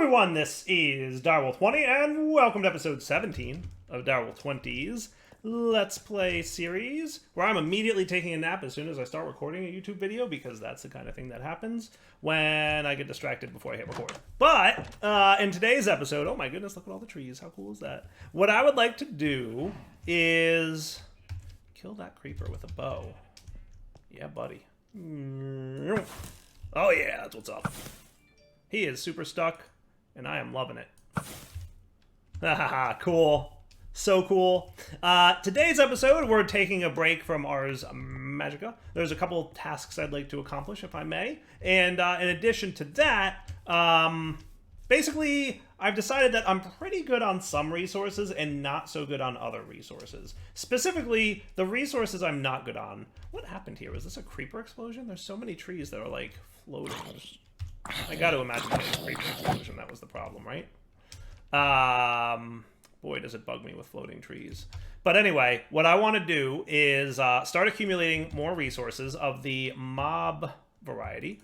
everyone, this is Direwolf20, and welcome to episode 17 of Direwolf20's Let's Play series, where I'm immediately taking a nap as soon as I start recording a YouTube video, because that's the kind of thing that happens when I get distracted before I hit record. But, in today's episode, oh my goodness, look at all the trees, how cool is that? What I would like to do is kill that creeper with a bow. Yeah, buddy. Oh yeah, that's what's up. He is super stuck, and I am loving it. Haha, cool. So cool. Today's episode, we're taking a break from Ars Magica. There's a couple tasks I'd like to accomplish, if I may. And in addition to that, basically, I've decided that I'm pretty good on some resources and not so good on other resources. Specifically, the resources I'm not good on. What happened here? Was this a creeper explosion? There's so many trees that are, like, floating. I got to imagine it was a creeper explosion. That was the problem, right? Boy, does it bug me with floating trees. But anyway, what I want to do is start accumulating more resources of the mob variety.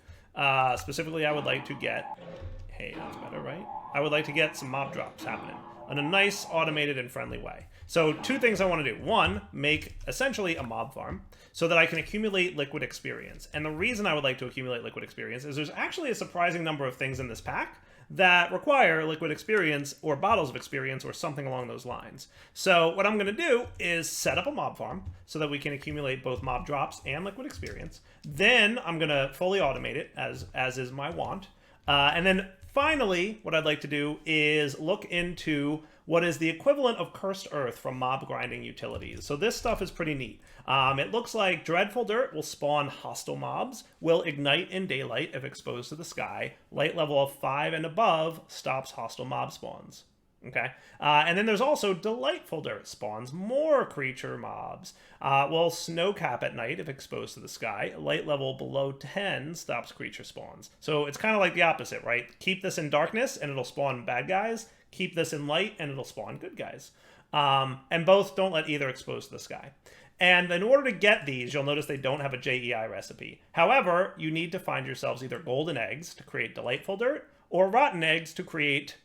Specifically, I would like to get... Hey, that's better, right? I would like to get some mob drops happening in a nice, automated, and friendly way. So, two things I want to do. One, make essentially a mob farm so that I can accumulate liquid experience. And the reason I would like to accumulate liquid experience is there's actually a surprising number of things in this pack that require liquid experience or bottles of experience or something along those lines. So what I'm going to do is set up a mob farm so that we can accumulate both mob drops and liquid experience. Then I'm going to fully automate it as is my want. And then finally, what I'd like to do is look into what is the equivalent of cursed earth from mob grinding utilities. So this stuff is pretty neat. It looks like dreadful dirt will spawn hostile mobs, will ignite in daylight if exposed to the sky. Light level of 5 and above stops hostile mob spawns. Okay, and then there's also delightful dirt spawns more creature mobs. Will snow cap at night if exposed to the sky. Light level below 10 stops creature spawns. So it's kind of like the opposite, right? Keep this in darkness and it'll spawn bad guys. Keep this in light and it'll spawn good guys. And both don't let either expose to the sky. And in order to get these, you'll notice they don't have a JEI recipe. However, you need to find yourselves either golden eggs to create delightful dirt or rotten eggs to create,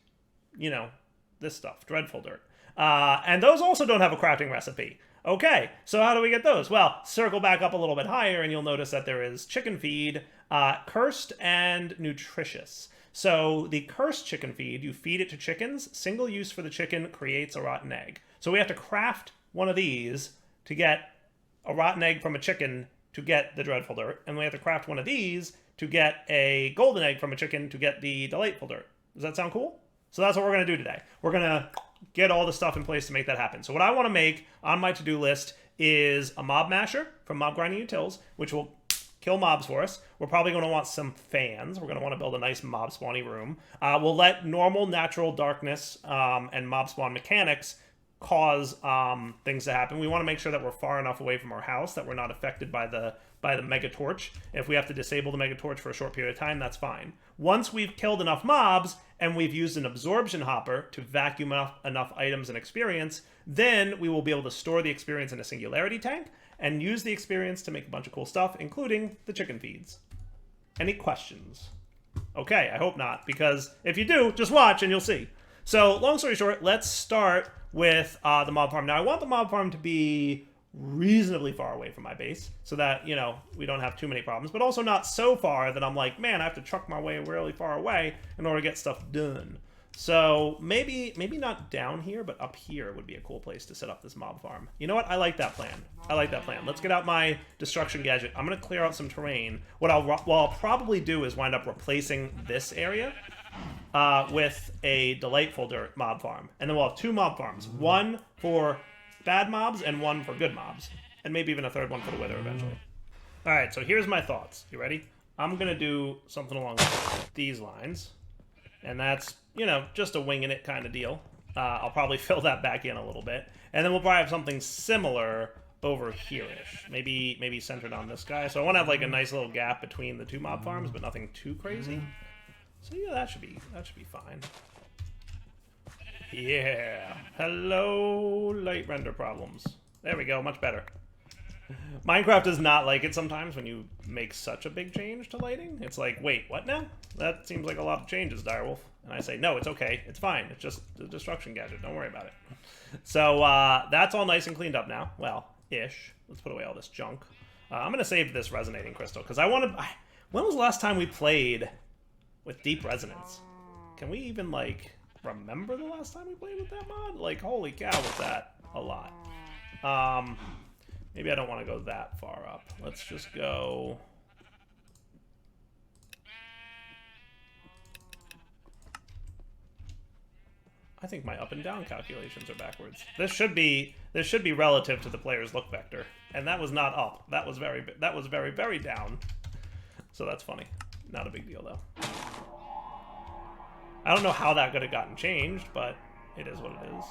you know, this stuff, dreadful dirt. And those also don't have a crafting recipe. Okay, so how do we get those? Well, circle back up a little bit higher and you'll notice that there is chicken feed, cursed and nutritious. So the cursed chicken feed, you feed it to chickens, single use for the chicken creates a rotten egg. So we have to craft one of these to get a rotten egg from a chicken to get the dreadful dirt, and we have to craft one of these to get a golden egg from a chicken to get the delightful dirt. Does that sound cool? So that's what we're going to do today. We're going to get all the stuff in place to make that happen. So what I want to make on my to-do list is a mob masher from Mob Grinding Utils, which will kill mobs for us. We're probably going to want some fans. We're going to want to build a nice mob spawny room. We'll let normal natural darkness and mob spawn mechanics cause things to happen. We want to make sure that we're far enough away from our house that we're not affected by the mega torch. If we have to disable the mega torch for a short period of time, that's fine. Once we've killed enough mobs and we've used an absorption hopper to vacuum enough items and experience, then we will be able to store the experience in a singularity tank and use the experience to make a bunch of cool stuff, including the chicken feeds. Any questions? Okay, I hope not, because if you do, just watch and you'll see. So, long story short, let's start with the mob farm. Now, I want the mob farm to be reasonably far away from my base so that, you know, we don't have too many problems, but also not so far that I'm like, man, I have to truck my way really far away in order to get stuff done. So maybe not down here, but up here would be a cool place to set up this mob farm. You know what? I like that plan. I like that plan. Let's get out my destruction gadget. I'm going to clear out some terrain. What I'll probably do is wind up replacing this area with a delightful dirt mob farm. And then we'll have two mob farms. One for bad mobs and one for good mobs. And maybe even a third one for the wither eventually. Alright, so here's my thoughts. You ready? I'm going to do something along these lines. And that's, you know, just a winging it kind of deal. I'll probably fill that back in a little bit. And then we'll probably have something similar over here-ish. Maybe centered on this guy. So I want to have like a nice little gap between the two mob farms, but nothing too crazy. So yeah, that should be fine. Yeah. Hello, light render problems. There we go, much better. Minecraft does not like it sometimes when you make such a big change to lighting. It's like, wait, what now? That seems like a lot of changes, Direwolf. And I say, no, it's okay. It's fine. It's just a destruction gadget. Don't worry about it. So that's all nice and cleaned up now. Well, ish. Let's put away all this junk. I'm going to save this resonating crystal because I want to... When was the last time we played with deep resonance? Can we even, like, remember the last time we played with that mod? Like, holy cow, was that a lot. Maybe I don't want to go that far up. Let's just go... I think my up and down calculations are backwards. This should be relative to the player's look vector, and that was not up. That was very very down. So that's funny. Not a big deal though. I don't know how that could have gotten changed, but it is what it is.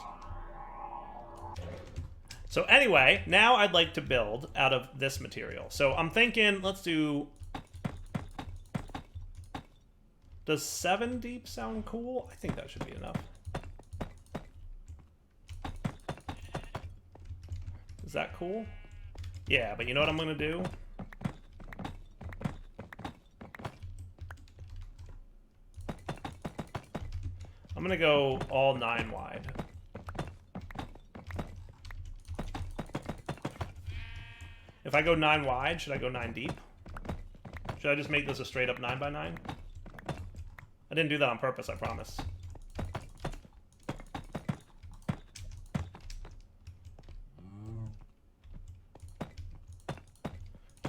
So anyway, now I'd like to build out of this material. So I'm thinking, let's do... Does 7 deep sound cool? I think that should be enough. Is that cool? Yeah, but you know what I'm gonna do? I'm gonna go all 9 wide. If I go 9 wide, should I go 9 deep? Should I just make this a straight up 9 by 9? I didn't do that on purpose, I promise.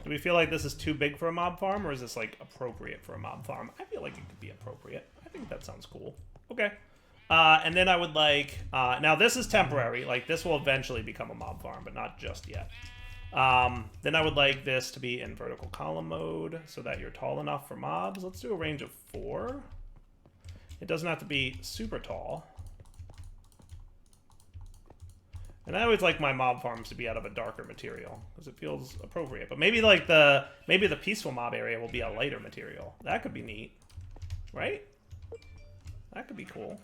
Do we feel like this is too big for a mob farm, or is this, like, appropriate for a mob farm? I feel like it could be appropriate. I think that sounds cool. Okay. And then I would like... now, this is temporary. Like, this will eventually become a mob farm, but not just yet. Then I would like this to be in vertical column mode, so that you're tall enough for mobs. Let's do a range of 4. It doesn't have to be super tall. And I always like my mob farms to be out of a darker material, because it feels appropriate. But maybe like the peaceful mob area will be a lighter material. That could be neat. Right? That could be cool.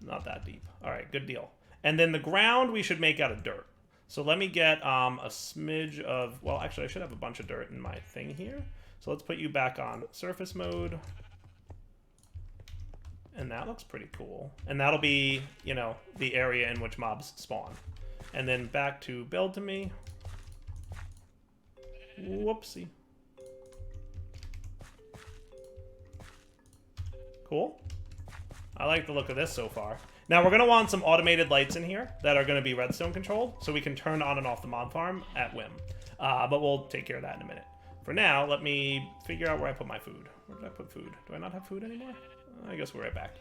Not that deep. Alright, good deal. And then the ground we should make out of dirt. So let me get a smidge of... Well, actually, I should have a bunch of dirt in my thing here. So let's put you back on surface mode. And that looks pretty cool. And that'll be, you know, the area in which mobs spawn. And then back to build to me. Whoopsie. Cool. I like the look of this so far. Now we're going to want some automated lights in here that are going to be redstone controlled, so we can turn on and off the mob farm at whim. But we'll take care of that in a minute. For now, let me figure out where I put my food. Where did I put food? Do I not have food anymore? I guess we're right back.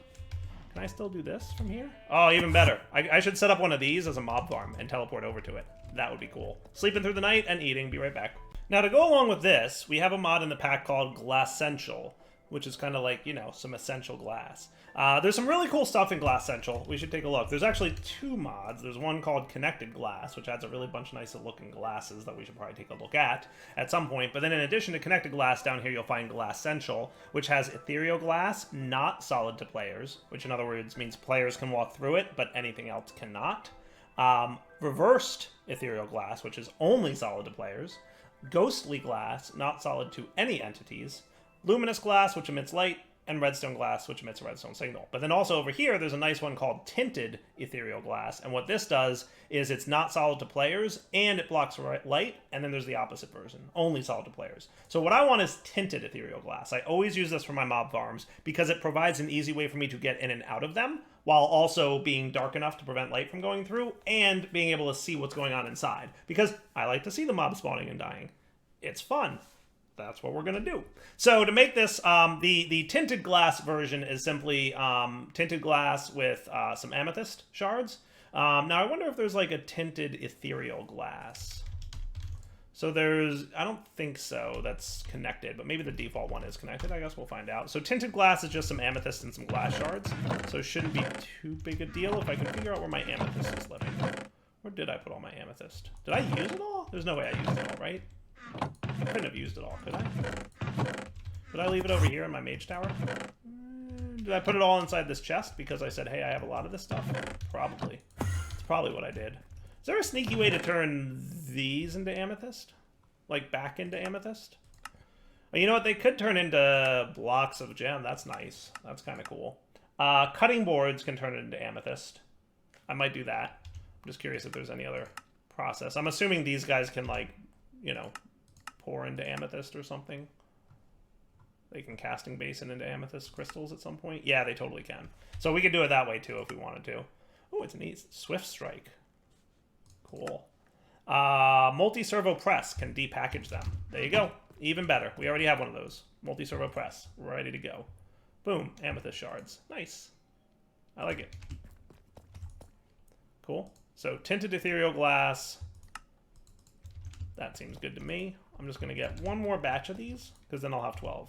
Can I still do this from here? Oh, even better. I should set up one of these as a mob farm and teleport over to it. That would be cool. Sleeping through the night and eating. Be right back. Now, to go along with this, we have a mod in the pack called Glassential, which is kind of like, you know, some essential glass. There's some really cool stuff in Glassential. We should take a look. There's actually 2 mods. There's one called Connected Glass, which adds a really bunch of nice looking glasses that we should probably take a look at some point. But then in addition to Connected Glass, down here you'll find Glassential, which has ethereal glass, not solid to players, which in other words means players can walk through it, but anything else cannot. Reversed ethereal glass, which is only solid to players. Ghostly glass, not solid to any entities. Luminous glass, which emits light, and redstone glass, which emits a redstone signal. But then also over here, there's a nice one called tinted ethereal glass, and what this does is it's not solid to players, and it blocks light, and then there's the opposite version, only solid to players. So what I want is tinted ethereal glass. I always use this for my mob farms, because it provides an easy way for me to get in and out of them, while also being dark enough to prevent light from going through, and being able to see what's going on inside. Because I like to see the mob spawning and dying. It's fun. That's what we're going to do. So to make this, the tinted glass version is simply tinted glass with some amethyst shards. Now I wonder if there's like a tinted ethereal glass. So there's, I don't think so, that's connected, but maybe the default one is connected. I guess we'll find out. So tinted glass is just some amethyst and some glass shards. So it shouldn't be too big a deal if I can figure out where my amethyst is living. Where did I put all my amethyst? Did I use it all? There's no way I used it all, right? I couldn't have used it all, could I? Did I leave it over here in my mage tower? Did I put it all inside this chest because I said, hey, I have a lot of this stuff? Probably. It's probably what I did. Is there a sneaky way to turn these into amethyst? Like, back into amethyst? Well, you know what? They could turn into blocks of gem. That's nice. That's kind of cool. Cutting boards can turn it into amethyst. I might do that. I'm just curious if there's any other process. I'm assuming these guys can, like, you know, pour into amethyst or something. They can casting basin into amethyst crystals at some point. Yeah, they totally can. So we could do it that way, too, if we wanted to. Oh, it's a neat Swift Strike. Cool. Multi-servo press can depackage them. There you go. Even better. We already have one of those. Multi-servo press. Ready to go. Boom. Amethyst shards. Nice. I like it. Cool. So, tinted ethereal glass. That seems good to me. I'm just going to get one more batch of these, because then I'll have 12.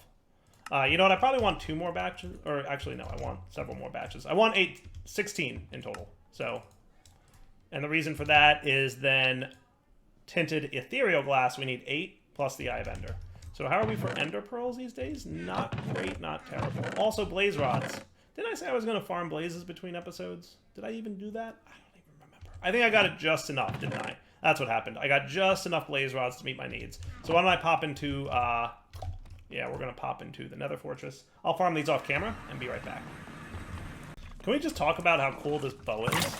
You know what? I probably want 2 more batches. Or, actually, no. I want several more batches. I want 16 in total. So, and the reason for that is then tinted ethereal glass, we need 8 plus the Eye of Ender. So how are we for Ender Pearls these days? Not great, not terrible. Also, blaze rods. Didn't I say I was going to farm blazes between episodes? Did I even do that? I don't even remember. I think I got it just enough, didn't I? That's what happened. I got just enough blaze rods to meet my needs. So why don't I pop into, yeah, we're going to pop into the Nether Fortress. I'll farm these off camera and be right back. Can we just talk about how cool this bow is?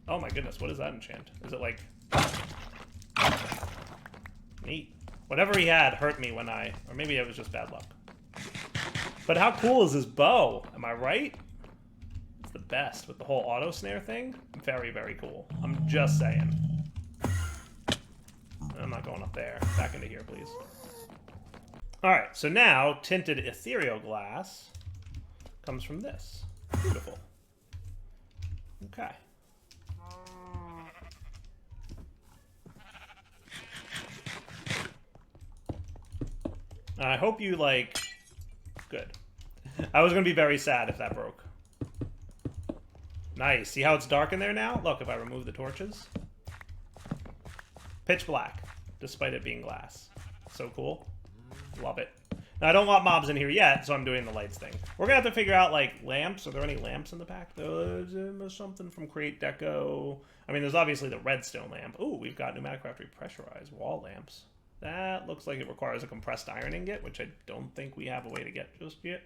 Oh my goodness, what is that enchant? Is it like... Neat. Whatever he had hurt me when I... Or maybe it was just bad luck. But how cool is this bow? Am I right? It's the best with the whole auto snare thing. Very, very cool. I'm just saying. I'm not going up there. Back into here, please. Alright, so now tinted ethereal glass comes from this. Beautiful. Okay. I hope you, like... Good. I was going to be very sad if that broke. Nice. See how it's dark in there now? Look, if I remove the torches. Pitch black, despite it being glass. So cool. Love it. Now, I don't want mobs in here yet, so I'm doing the lights thing. We're going to have to figure out, like, lamps. Are there any lamps in the pack? There's something from Create Deco. I mean, there's obviously the redstone lamp. Ooh, we've got Pneumatic Factory pressurized wall lamps. That looks like it requires a compressed iron ingot, which I don't think we have a way to get just yet.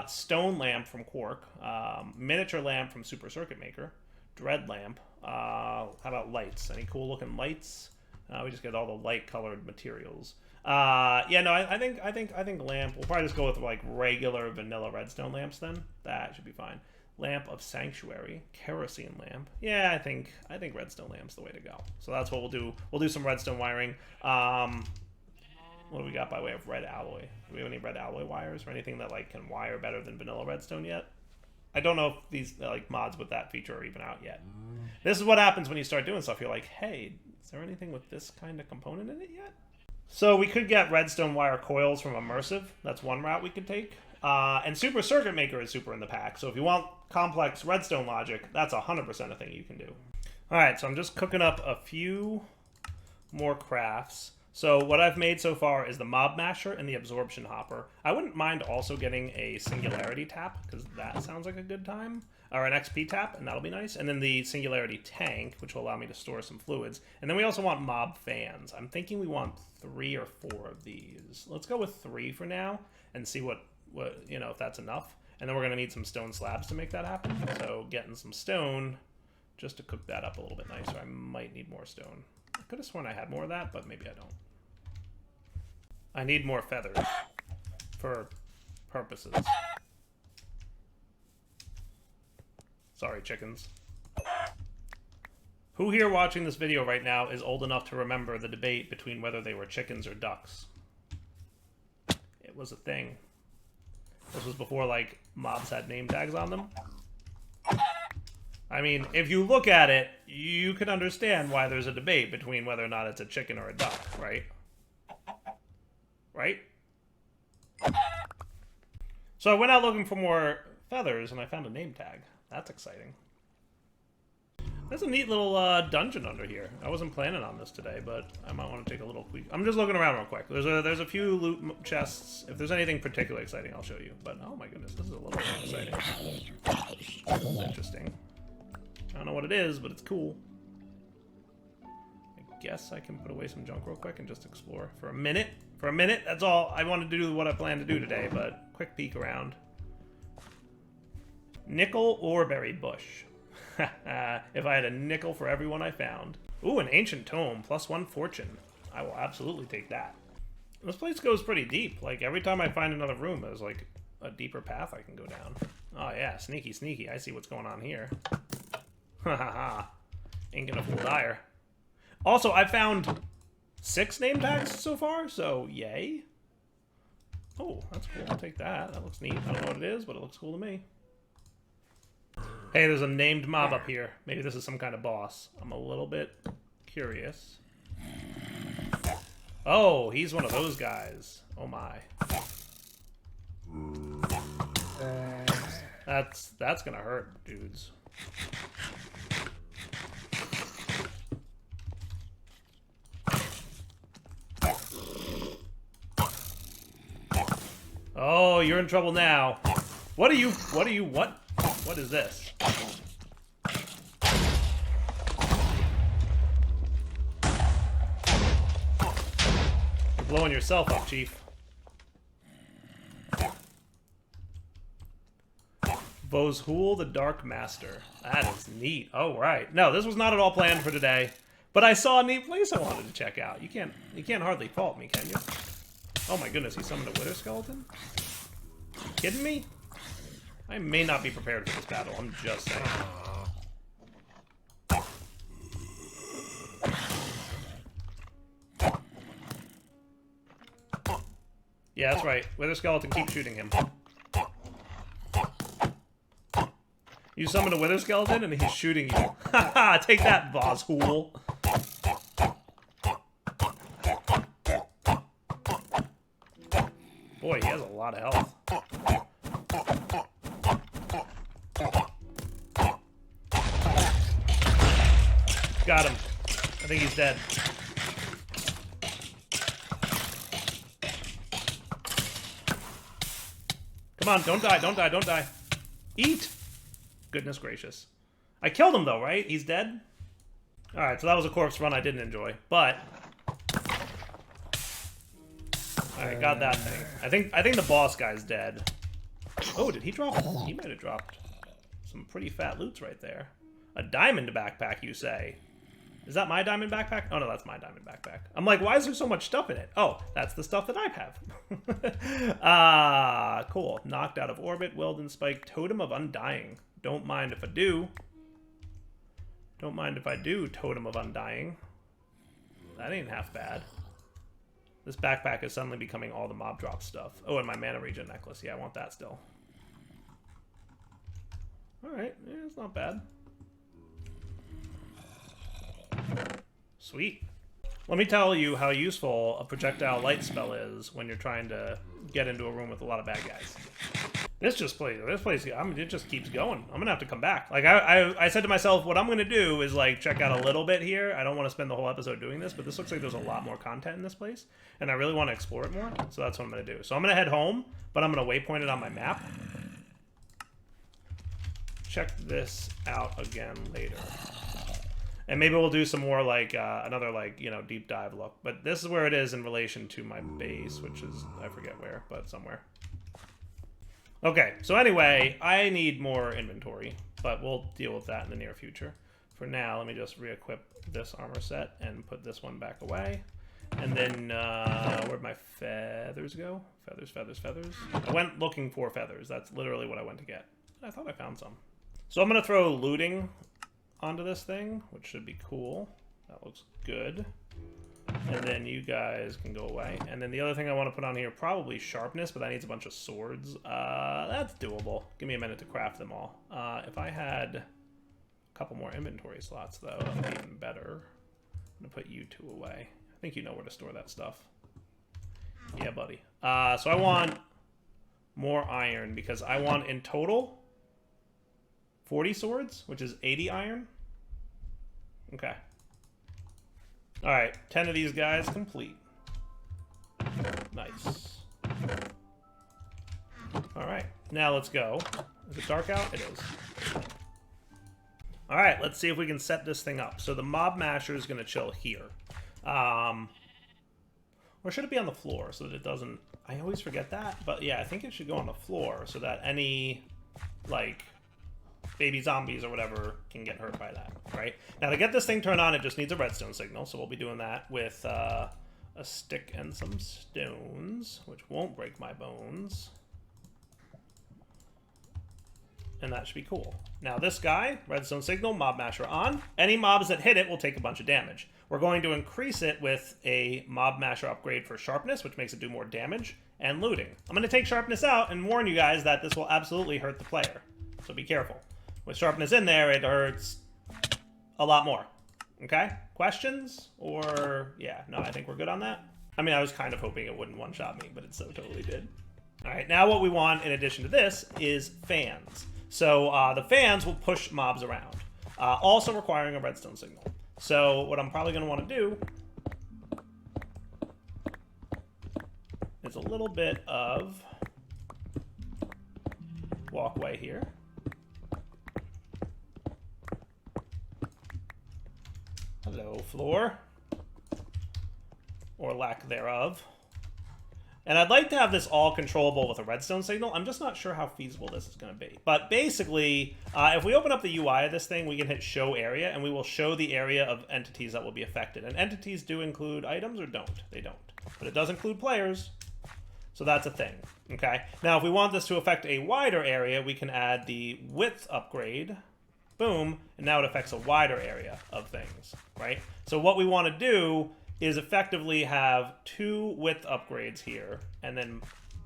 Stone lamp from Quark. Miniature lamp from Super Circuit Maker. Dread lamp. How about lights? Any cool looking lights? We just get all the light colored materials. Yeah, no, I think lamp. We'll probably just go with like regular vanilla redstone lamps then. That should be fine. Lamp of Sanctuary, kerosene lamp. Yeah, I think redstone lamp's the way to go. So that's what we'll do. We'll do some redstone wiring. What do we got by way of red alloy? Do we have any red alloy wires or anything that like can wire better than vanilla redstone yet? I don't know if these like mods with that feature are even out yet. This is what happens when you start doing stuff. You're like, hey, is there anything with this kind of component in it yet? So we could get redstone wire coils from Immersive. That's one route we could take. And Super Circuit Maker is super in the pack. So if you want complex redstone logic, that's 100% a thing you can do. All right, so I'm just cooking up a few more crafts. So what I've made so far is the Mob Masher and the Absorption Hopper. I wouldn't mind also getting a Singularity Tap, because that sounds like a good time. Or an XP Tap, and that'll be nice. And then the Singularity Tank, which will allow me to store some fluids. And then we also want Mob Fans. I'm thinking we want 3 or 4 of these. Let's go with 3 for now, and see what you know, if that's enough. And then we're going to need some stone slabs to make that happen. So getting some stone just to cook that up a little bit nicer. I might need more stone. I could have sworn I had more of that, but maybe I don't. I need more feathers for purposes. Sorry, chickens. Who here watching this video right now is old enough to remember the debate between whether they were chickens or ducks? It was a thing. This was before, like, mobs had name tags on them. I mean, if you look at it, you can understand why there's a debate between whether or not it's a chicken or a duck, right? Right? So I went out looking for more feathers, and I found a name tag. That's exciting. There's a neat little dungeon under here. I wasn't planning on this today, but I might want to take a little quick. I'm just looking around real quick. There's a few loot chests. If there's anything particularly exciting, I'll show you. But oh my goodness, this is a little exciting. Interesting. I don't know what it is, but it's cool. guess I can put away some junk real quick and just explore for a minute. For a minute, that's all I wanted to do what I planned to do today, but quick peek around. Nickel or berry bush. If I had a nickel for everyone I found. Ooh, an ancient tome, +1 fortune. I will absolutely take that. This place goes pretty deep. Like, every time I find another room, there's like a deeper path I can go down. Oh yeah, sneaky, sneaky. I see what's going on here. Ha ha ha. Ain't gonna fool Dyer. Also, I found 6 name tags so far, so yay. Oh, that's cool. I'll take that. That looks neat. I don't know what it is, but it looks cool to me. Hey, there's a named mob up here. Maybe this is some kind of boss. I'm a little bit curious. Oh, he's one of those guys. Oh my. That's gonna hurt, dudes. Oh, you're in trouble now. What is this? You're blowing yourself up, Chief. Vozhul the Dark Master. That is neat. Oh, right. No, this was not at all planned for today. But I saw a neat place I wanted to check out. You can't hardly fault me, can you? Oh my goodness, he summoned a wither skeleton? You kidding me? I may not be prepared for this battle, I'm just saying. Yeah, that's right. Wither skeleton, keep shooting him. You summoned a wither skeleton and he's shooting you. Haha, take that, Vozhul. Boy, he has a lot of health. Got him. I think he's dead. Come on, don't die, don't die, don't die. Eat! Goodness gracious. I killed him though, right? He's dead? Alright, so that was a corpse run I didn't enjoy, but... Alright, got that thing. I think the boss guy's dead. Oh, did he drop? He might have dropped some pretty fat loots right there. A diamond backpack, you say? Is that my diamond backpack? Oh no, that's my diamond backpack. I'm like, why is there so much stuff in it? Oh, that's the stuff that I have. Cool. Knocked out of orbit, Weldon Spike, Totem of Undying. Don't mind if I do. Don't mind if I do, Totem of Undying. That ain't half bad. This backpack is suddenly becoming all the mob drop stuff. Oh, and my mana regen necklace. Yeah, I want that still. Alright, yeah, it's not bad. Sweet. Let me tell you how useful a projectile light spell is when you're trying to get into a room with a lot of bad guys. This place, it just keeps going. I'm gonna have to come back. Like I said to myself, what I'm gonna do is like check out a little bit here. I don't want to spend the whole episode doing this, but this looks like there's a lot more content in this place, and I really want to explore it more. So that's what I'm gonna do. So I'm gonna head home, but I'm gonna waypoint it on my map. Check this out again later. And maybe we'll do some more, like, another, like, you know, deep dive look. But this is where it is in relation to my base, which is, I forget where, but somewhere. Okay, so anyway, I need more inventory, but we'll deal with that in the near future. For now, let me just re-equip this armor set and put this one back away. And then, where'd my feathers go? Feathers, feathers, feathers. I went looking for feathers. That's literally what I went to get. I thought I found some. So I'm going to throw looting onto this thing, which should be cool. That looks good. And then you guys can go away. And then the other thing I want to put on here, probably sharpness, but that needs a bunch of swords. That's doable. Give me a minute to craft them all. If I had a couple more inventory slots, though, that would be even better. I'm going to put you two away. I think you know where to store that stuff. Yeah, buddy. So I want more iron, because I want, in total, 40 swords, which is 80 iron. Okay. Alright, 10 of these guys complete. Nice. Alright, now let's go. Is it dark out? It is. Alright, let's see if we can set this thing up. So the mob masher is going to chill here. Or should it be on the floor so that it doesn't... I always forget that. But yeah, I think it should go on the floor so that any, like, baby zombies or whatever can get hurt by that, right? Now, to get this thing turned on, it just needs a redstone signal. So we'll be doing that with a stick and some stones, which won't break my bones. And that should be cool. Now this guy, redstone signal, mob masher on. Any mobs that hit it will take a bunch of damage. We're going to increase it with a mob masher upgrade for sharpness, which makes it do more damage, and looting. I'm going to take sharpness out and warn you guys that this will absolutely hurt the player. So be careful. With sharpness in there, it hurts a lot more. Okay? Questions? Or, yeah, no, I think we're good on that. I mean, I was kind of hoping it wouldn't one-shot me, but it so totally did. All right, now what we want in addition to this is fans. So the fans will push mobs around, also requiring a redstone signal. So what I'm probably going to want to do is a little bit of walkway here. Hello, floor. Or lack thereof. And I'd like to have this all controllable with a redstone signal. I'm just not sure how feasible this is going to be. But basically, if we open up the UI of this thing, we can hit show area, and we will show the area of entities that will be affected. And entities do include items or don't? They don't. But it does include players. So that's a thing. Okay. Now, if we want this to affect a wider area, we can add the width upgrade. Boom. And now it affects a wider area of things, right? So what we want to do is effectively have 2 width upgrades here, and then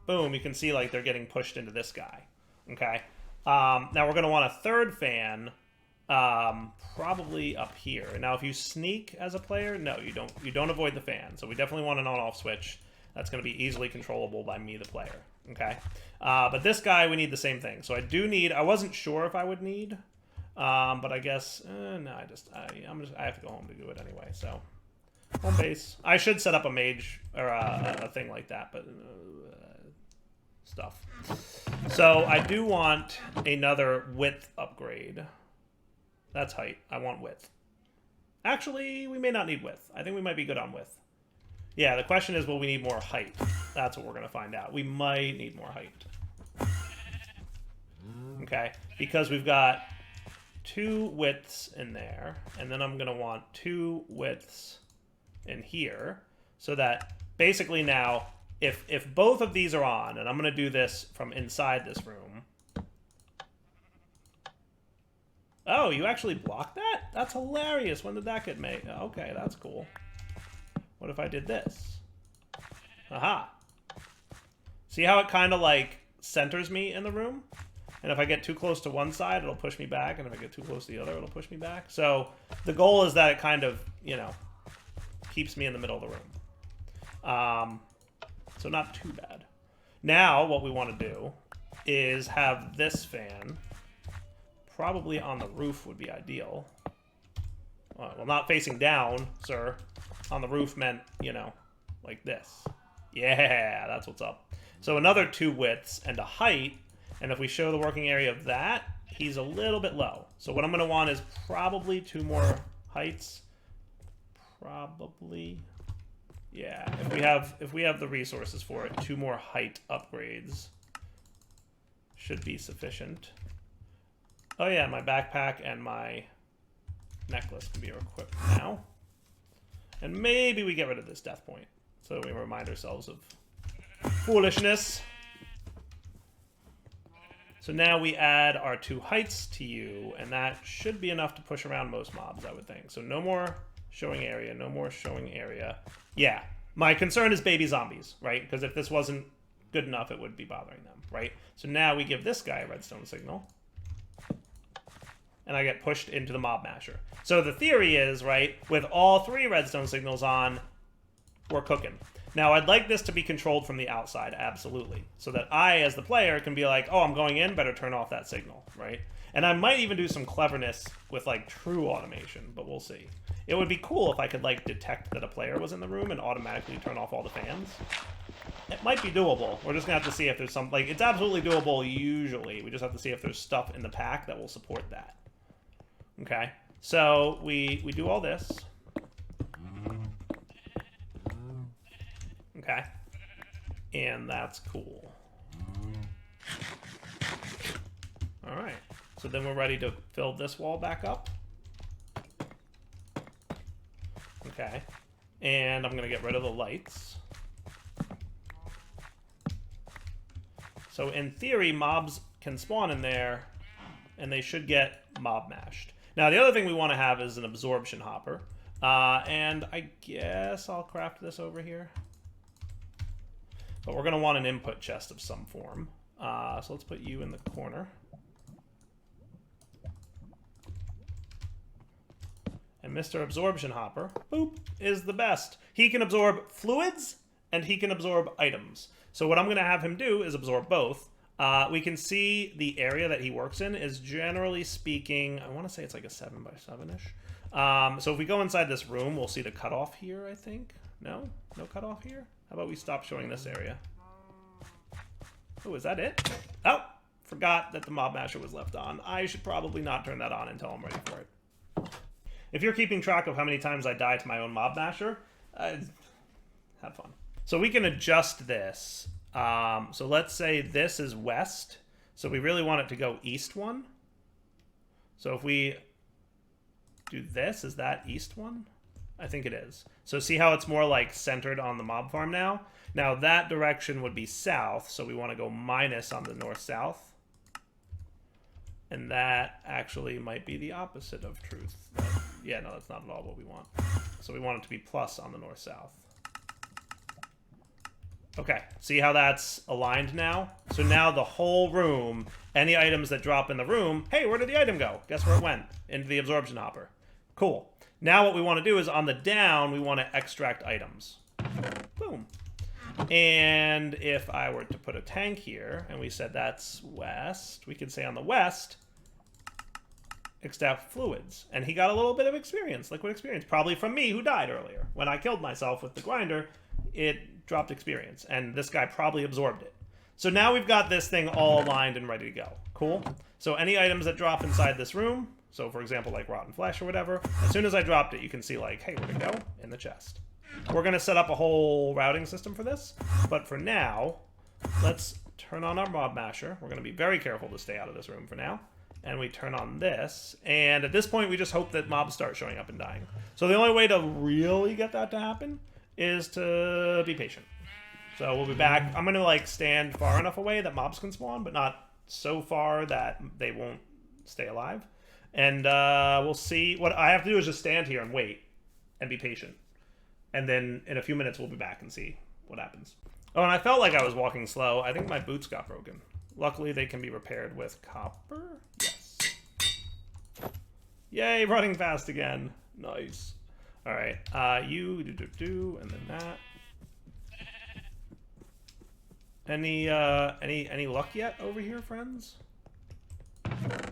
boom, you can see like they're getting pushed into this guy. Okay. Now we're going to want a third fan, probably up here. Now, if you sneak as a player, no, you don't. You don't avoid the fan. So we definitely want an on-off switch. That's going to be easily controllable by me, the player. Okay. But this guy, we need the same thing. So I do need. I wasn't sure if I would need, but I guess no. I have to go home to do it anyway. So. Home base. I should set up a mage or a thing like that, but stuff. So I do want another width upgrade. That's height. I want width. Actually, we may not need width. I think we might be good on width. Yeah, the question is, will we need more height? That's what we're going to find out. We might need more height. Okay, because we've got 2 widths in there, and then I'm going to want 2 widths in here, so that basically now if both of these are on, and I'm going to do this from inside this room. Oh, you actually blocked that? That's hilarious. When did that get made? Okay, that's cool. What if I did this? Aha. See how it kind of like centers me in the room? And if I get too close to one side, it'll push me back, and if I get too close to the other, it'll push me back. So the goal is that it kind of, you know, keeps me in the middle of the room. So not too bad. Now what we want to do is have this fan probably on the roof would be ideal. Well, not facing down, sir. On the roof meant, you know, like this. Yeah, that's what's up. So another 2 widths and a height. And if we show the working area of that, he's a little bit low. So what I'm going to want is probably 2 more heights. Probably, yeah. If we have the resources for it, 2 more height upgrades should be sufficient. Oh yeah, my backpack and my necklace can be equipped now. And maybe we get rid of this death point so that we remind ourselves of foolishness. So now we add our 2 heights to you, and that should be enough to push around most mobs, I would think. So no more showing area, no more showing area. Yeah, my concern is baby zombies, right? Because if this wasn't good enough, it would be bothering them, right? So now we give this guy a redstone signal, and I get pushed into the mob masher. So the theory is, right, with all 3 redstone signals on, we're cooking. Now, I'd like this to be controlled from the outside, absolutely, so that I, as the player, can be like, oh, I'm going in, better turn off that signal, right? And I might even do some cleverness with, like, true automation, but we'll see. It would be cool if I could, like, detect that a player was in the room and automatically turn off all the fans. It might be doable. We're just going to have to see if there's some... Like, it's absolutely doable usually. We just have to see if there's stuff in the pack that will support that. Okay? So, we do all this. Okay. And that's cool. All right. So then we're ready to fill this wall back up. Okay. And I'm going to get rid of the lights. So in theory, mobs can spawn in there, and they should get mob mashed. Now, the other thing we want to have is an absorption hopper. And I guess I'll craft this over here. But we're going to want an input chest of some form. So let's put you in the corner. And Mr. Absorption Hopper, boop, is the best. He can absorb fluids, and he can absorb items. So what I'm going to have him do is absorb both. We can see the area that he works in is, generally speaking, I want to say it's like a 7 by 7-ish. So if we go inside this room, we'll see the cutoff here, I think. No? No cutoff here? How about we stop showing this area? Oh, is that it? Oh, forgot that the mob masher was left on. I should probably not turn that on until I'm ready for it. If you're keeping track of how many times I die to my own mob masher, have fun. So we can adjust this. So let's say this is west. So we really want it to go east one. So if we do this, is that east one? I think it is. So see how it's more like centered on the mob farm now? Now that direction would be south, so we want to go minus on the north-south. And that actually might be the opposite of truth. Yeah, no, that's not at all what we want. So we want it to be plus on the north-south. Okay, see how that's aligned now? So now the whole room, any items that drop in the room, hey, where did the item go? Guess where it went? Into the absorption hopper. Cool. Now what we want to do is on the down, we want to extract items. Boom. And if I were to put a tank here, and we said that's west, we could say on the west, extract fluids. And he got a little bit of experience, liquid experience, probably from me who died earlier. When I killed myself with the grinder, it dropped experience, and this guy probably absorbed it. So now we've got this thing all aligned and ready to go. Cool? So any items that drop inside this room, so for example, like rotten flesh or whatever, as soon as I dropped it, you can see like, hey, where'd it go? In the chest. We're going to set up a whole routing system for this, but for now, let's turn on our mob masher. We're going to be very careful to stay out of this room for now. And we turn on this, and at this point, we just hope that mobs start showing up and dying. So the only way to really get that to happen is to be patient. So we'll be back. I'm going to like stand far enough away that mobs can spawn, but not so far that they won't stay alive. And we'll see. What I have to do is just stand here and wait and be patient. And then in a few minutes, we'll be back and see what happens. Oh, and I felt like I was walking slow. I think my boots got broken. Luckily, they can be repaired with copper. Yes. Yay, running fast again. Nice. All right. You do, and then that. Any luck yet over here, friends?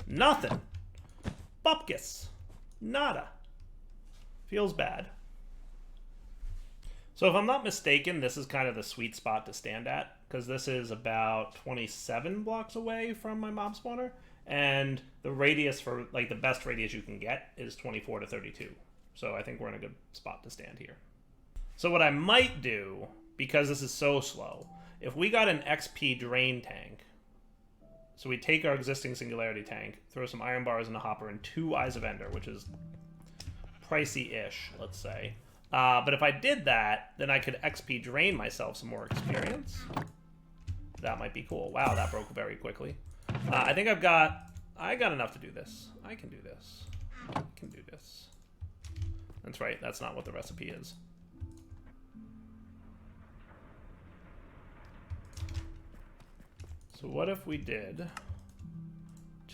Nothing. Bupkis. Nada. Feels bad. So if I'm not mistaken, this is kind of the sweet spot to stand at, because this is about 27 blocks away from my mob spawner, and the radius for, like, the best radius you can get is 24 to 32. So I think we're in a good spot to stand here. So what I might do, because this is so slow, if we got an XP drain tank, so we take our existing singularity tank, throw some iron bars in the hopper, and 2 Eyes of Ender, which is pricey-ish, let's say. But if I did that, then I could XP drain myself some more experience. That might be cool. Wow, that broke very quickly. I think I got enough to do this. I can do this. I can do this. That's right. That's not what the recipe is. So what if we did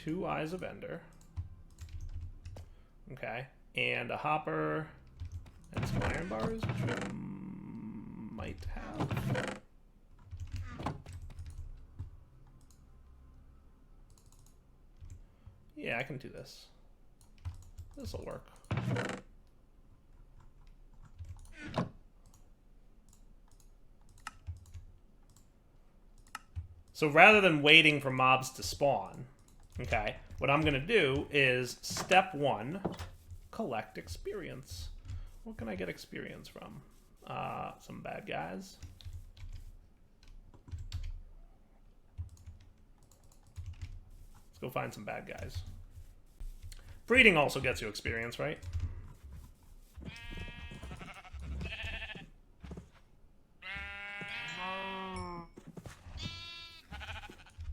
2 Eyes of Ender? Okay. And a hopper and some iron bars, which we might have. Yeah, I can do this. This'll work. So rather than waiting for mobs to spawn, okay, what I'm going to do is step 1, collect experience. What can I get experience from? Some bad guys. go find some bad guys. Breeding also gets you experience, right?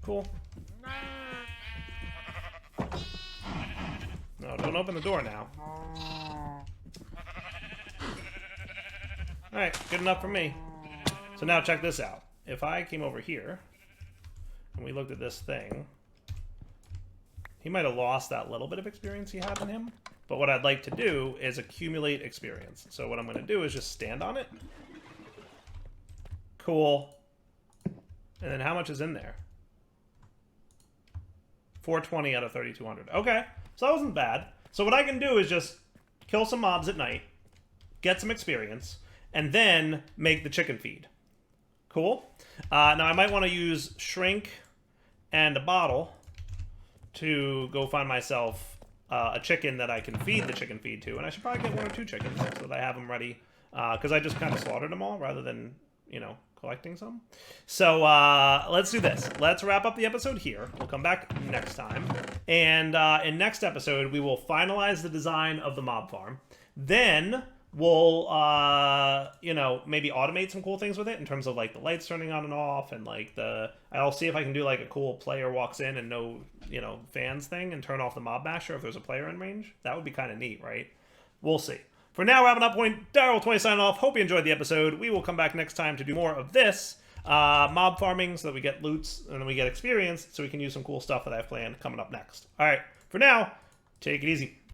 Cool. No, don't open the door now. Alright, good enough for me. So now check this out. If I came over here, and we looked at this thing, he might have lost that little bit of experience he had in him. But what I'd like to do is accumulate experience. So what I'm going to do is just stand on it. Cool. And then how much is in there? 420 out of 3,200. Okay, so that wasn't bad. So what I can do is just kill some mobs at night, get some experience, and then make the chicken feed. Cool. Now I might want to use shrink and a bottle to go find myself a chicken that I can feed the chicken feed to, and I should probably get 1 or 2 chickens so that I have them ready, because I just kind of slaughtered them all rather than, you know, collecting some. So let's do this. Let's wrap up the episode here. We'll come back next time, and in next episode we will finalize the design of the mob farm. Then we'll you know, maybe automate some cool things with it in terms of like the lights turning on and off, and like I'll see if I can do like a cool player walks in and no, you know, fans thing, and turn off the mob basher if there's a player in range. That would be kind of neat, right? We'll see. For now, wrapping up point, Daryl20 signing off. Hope you enjoyed the episode. We will come back next time to do more of this mob farming so that we get loots and then we get experience so we can use some cool stuff that I have planned coming up next. All right, for now, take it easy.